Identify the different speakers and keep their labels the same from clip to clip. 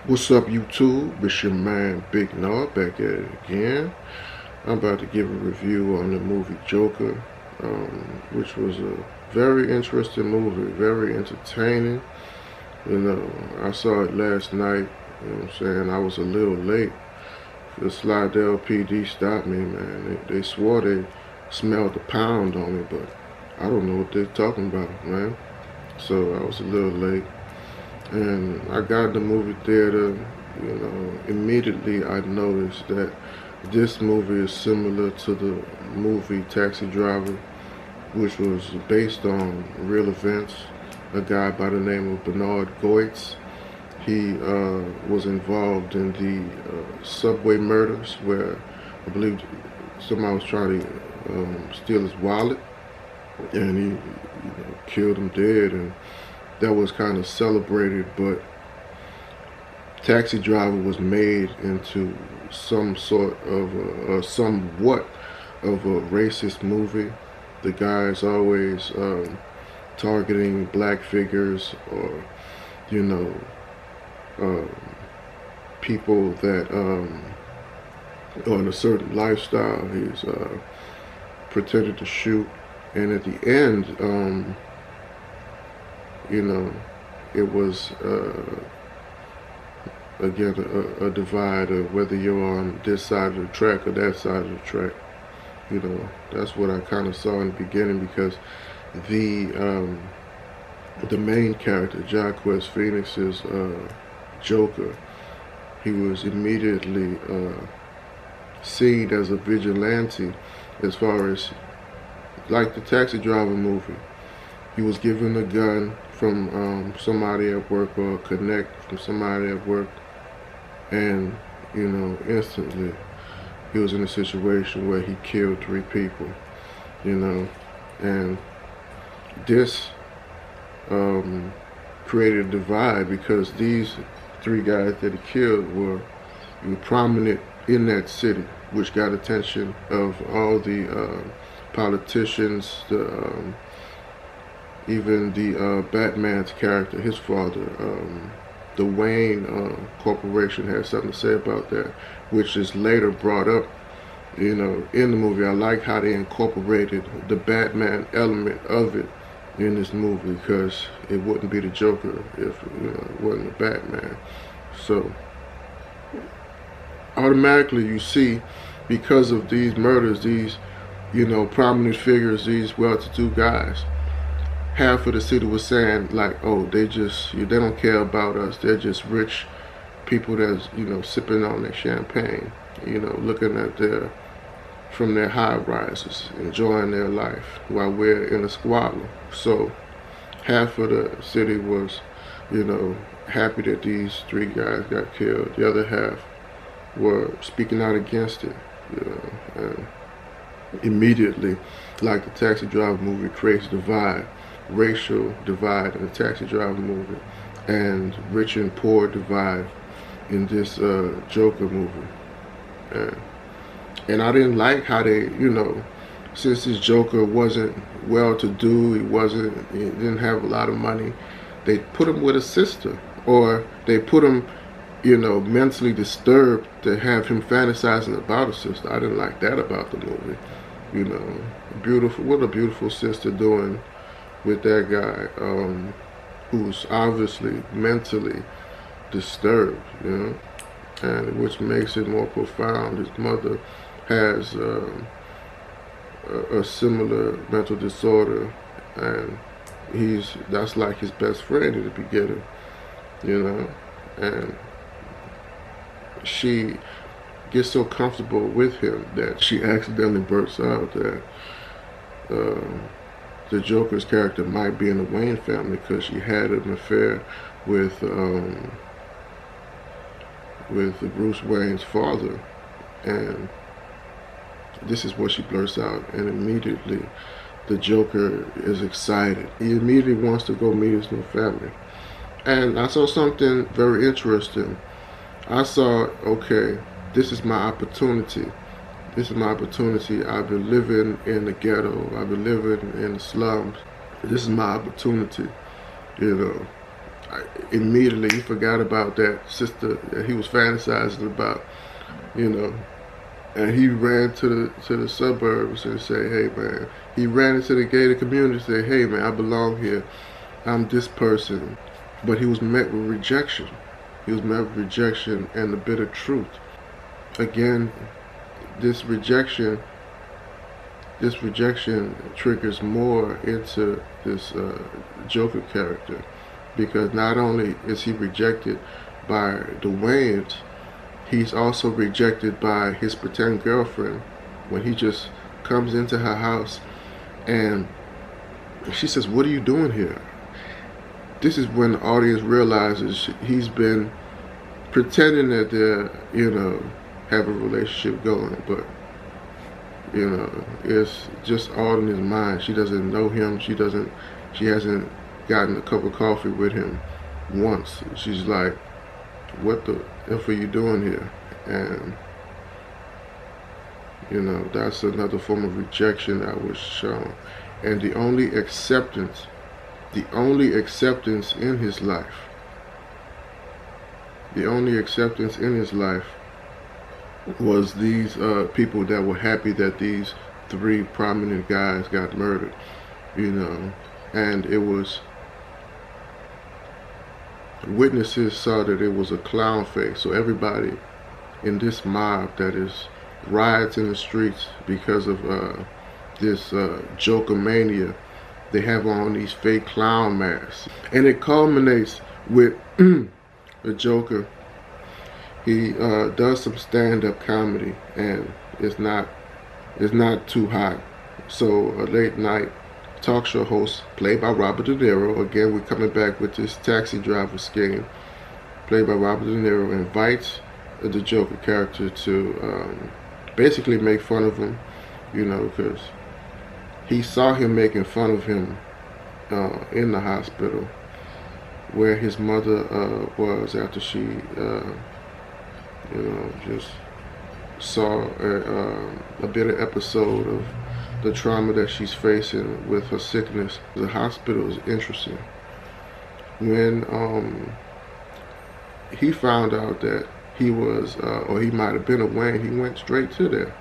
Speaker 1: What's up, YouTube? It's your man Big Nard back at it again. I'm about to give a review on the movie Joker, which was a very interesting movie, very entertaining. I saw it last night. What I'm saying? I was a little late. The Slidell PD stopped me, man. They swore they smelled the pound on me, but I don't know what they're talking about, man. So I was a little late. And I got in the movie theater, immediately I noticed that this movie is similar to the movie Taxi Driver, which was based on real events. A guy by the name of Bernard Goetz, he was involved in the subway murders where I believe somebody was trying to steal his wallet, and he killed him dead, and that was kind of celebrated. But Taxi Driver was made into some sort of somewhat of a racist movie. The guy's always targeting black figures, or you know uh, people that are in a certain lifestyle. He's pretended to shoot, and at the end, you know, it was again divide of whether you're on this side of the track or that side of the track. That's what I kind of saw in the beginning, because the um, the main character, Joaquin Phoenix's Joker, he was immediately seen as a vigilante, as far as like the Taxi Driver movie. He was given a gun from somebody at work, or a connect from somebody at work, and instantly he was in a situation where he killed 3 people. You know, and this created a divide, because these 3 guys that he killed were prominent in that city, which got attention of all the politicians, even the Batman's character, his father, the Wayne Corporation had something to say about that, which is later brought up, in the movie. I like how they incorporated the Batman element of it in this movie, because it wouldn't be the Joker if it wasn't the Batman. So automatically you see, because of these murders, these prominent figures, these well-to-do guys, half of the city was saying like, oh, they don't care about us. They're just rich people that's sipping on their champagne, looking at from their high rises, enjoying their life while we're in a squalor. So half of the city was, happy that these 3 guys got killed. The other half were speaking out against it. And immediately, like the Taxi Driver movie creates divide, racial divide in the Taxi Driver movie, and rich and poor divide in this Joker movie. And I didn't like how they, since this Joker wasn't well-to-do, he didn't have a lot of money, they put him with a sister, or they put him, mentally disturbed to have him fantasizing about a sister. I didn't like that about the movie. Beautiful. What a beautiful sister doing with that guy, who's obviously mentally disturbed, and which makes it more profound. His mother has a similar mental disorder, and that's like his best friend at the beginning, and she gets so comfortable with him that she accidentally bursts out that the Joker's character might be in the Wayne family, because she had an affair with Bruce Wayne's father. And this is what she blurts out, and immediately the Joker is excited. He immediately wants to go meet his new family. And I saw something very interesting. I saw, okay, this is my opportunity. This is my opportunity. I've been living in the ghetto. I've been living in the slums. This is my opportunity. immediately he forgot about that sister that he was fantasizing about, you know. And he ran to the suburbs and said, "Hey man," he ran into the gated community and said, "Hey man, I belong here. I'm this person." But he was met with rejection. He was met with rejection and the bitter truth. Again, this rejection triggers more into this Joker character, because not only is he rejected by the Wayans, he's also rejected by his pretend girlfriend when he just comes into her house and she says, "What are you doing here?" This is when the audience realizes he's been pretending that they're, have a relationship going, but it's just all in his mind. She doesn't know him. She hasn't gotten a cup of coffee with him once. She's like, "What the F are you doing here?" And that's another form of rejection that was shown. And the only acceptance in his life, was these people that were happy that these 3 prominent guys got murdered, and it was, witnesses saw that it was a clown face. So everybody in this mob that is riots in the streets because of this Joker mania, they have on these fake clown masks, and it culminates with the Joker. He does some stand-up comedy, and it's not too hot. So a late night talk show host, played by Robert De Niro, again we're coming back with this taxi driver scheme, played by Robert De Niro, invites the Joker character to basically make fun of him, because he saw him making fun of him in the hospital where his mother was, after she just saw a bitter episode of the trauma that she's facing with her sickness. The hospital is interesting. When he found out that he was, or he might have been a Wayne, he went straight to there.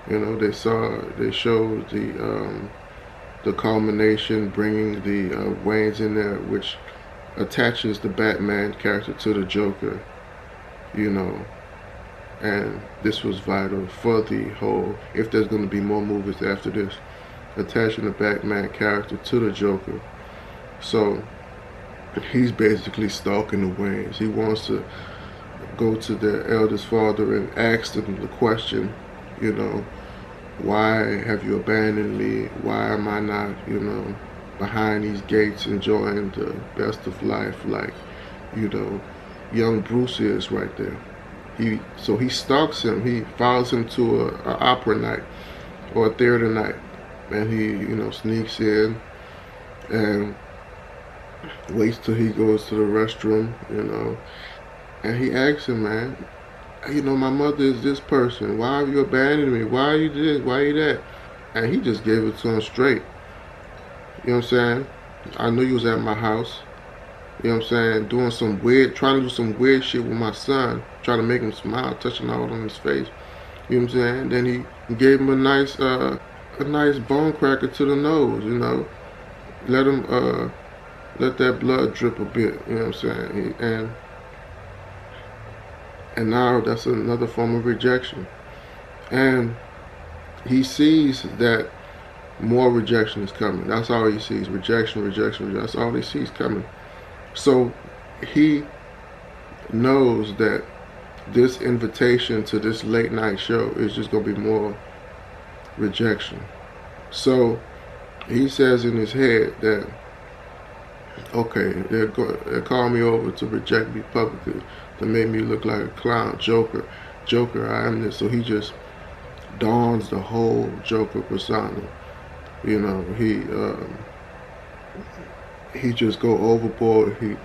Speaker 1: They showed the culmination, bringing the Waynes in there, which attaches the Batman character to the Joker, and this was vital for the whole, if there's going to be more movies after this, attaching the Batman character to the Joker. So he's basically stalking the Waynes. He wants to go to their eldest father and ask them the question, why have you abandoned me? Why am I not, behind these gates enjoying the best of life like, young Bruce is right there. So he stalks him. He follows him to a opera night or a theater night, and he sneaks in and waits till he goes to the restroom, and he asks him, "Man, my mother is this person. Why have you abandoned me? Why are you this? Why are you that?" And he just gave it to him straight. You know what I'm saying? "I knew you was at my house. You know what I'm saying? Trying to do some weird shit with my son, trying to make him smile, touching all on his face." You know what I'm saying? Then he gave him a nice bone cracker to the nose, Let him, let that blood drip a bit, you know what I'm saying? And now that's another form of rejection. And he sees that more rejection is coming. That's all he sees. Rejection. That's all he sees coming. So he knows that this invitation to this late night show is just going to be more rejection. So he says in his head that, okay, they're calling me over to reject me publicly, to make me look like a clown. Joker, I am this. So he just dons the whole Joker persona. He just go overboard. He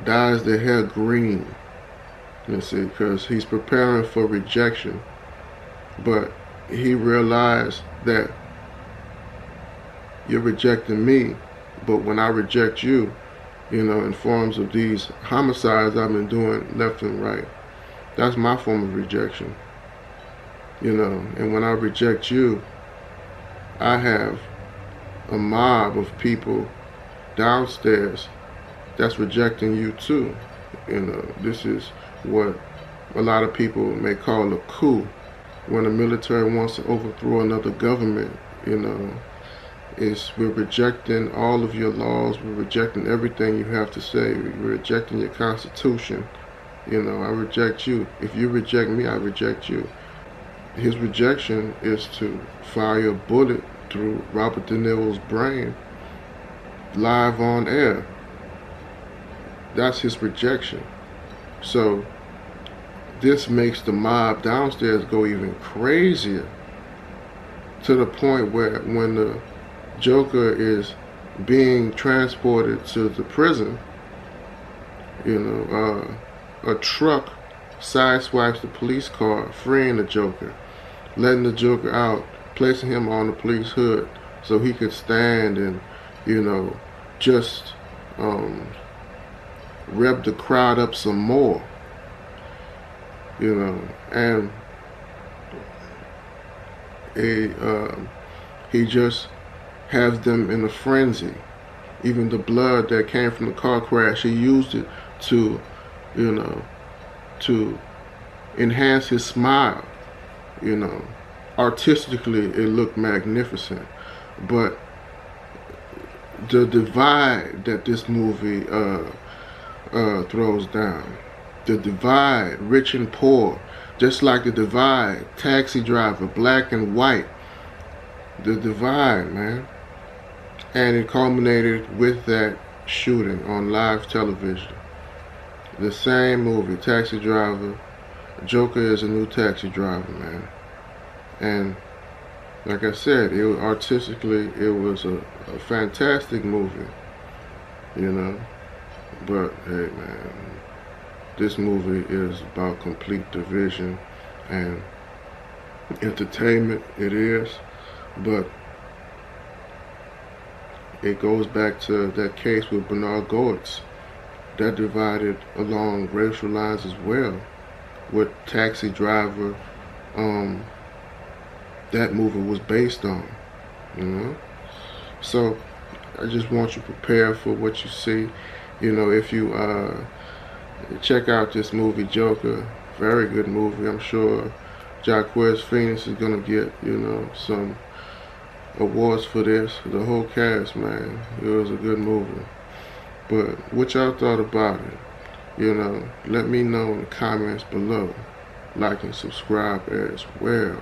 Speaker 1: dyes their hair green, because he's preparing for rejection. But he realized that you're rejecting me, but when I reject you, in forms of these homicides I've been doing left and right. That's my form of rejection. And when I reject you, I have a mob of people downstairs that's rejecting you too. This is what a lot of people may call a coup. When the military wants to overthrow another government, we're rejecting all of your laws, we're rejecting everything you have to say, we're rejecting your constitution. I reject you. If you reject me, I reject you. His rejection is to fire a bullet through Robert De Niro's brain live on air. That's his rejection. So this makes the mob downstairs go even crazier, to the point where when the Joker is being transported to the prison, a truck sideswipes the police car, freeing the Joker, letting the Joker out, placing him on the police hood so he could stand and, just rev the crowd up some more, and he just has them in a frenzy. Even the blood that came from the car crash, he used it to, to enhance his smile. Artistically, it looked magnificent, but the divide that this movie throws down, the divide, rich and poor, just like the divide, Taxi Driver, black and white, the divide, man. And it culminated with that shooting on live television. The same movie, Taxi Driver. Joker is a new taxi driver, man. And like I said, artistically, it was a fantastic movie, But hey, man, this movie is about complete division and entertainment. It is, but it goes back to that case with Bernard Goetz that divided along racial lines as well. What Taxi Driver, that movie was based on, So I just want you prepared for what you see. If you check out this movie Joker, very good movie. I'm sure Joaquin Phoenix is gonna get some awards for this. The whole cast, man, it was a good movie. But what y'all thought about it? Let me know in the comments below. Like and subscribe as well.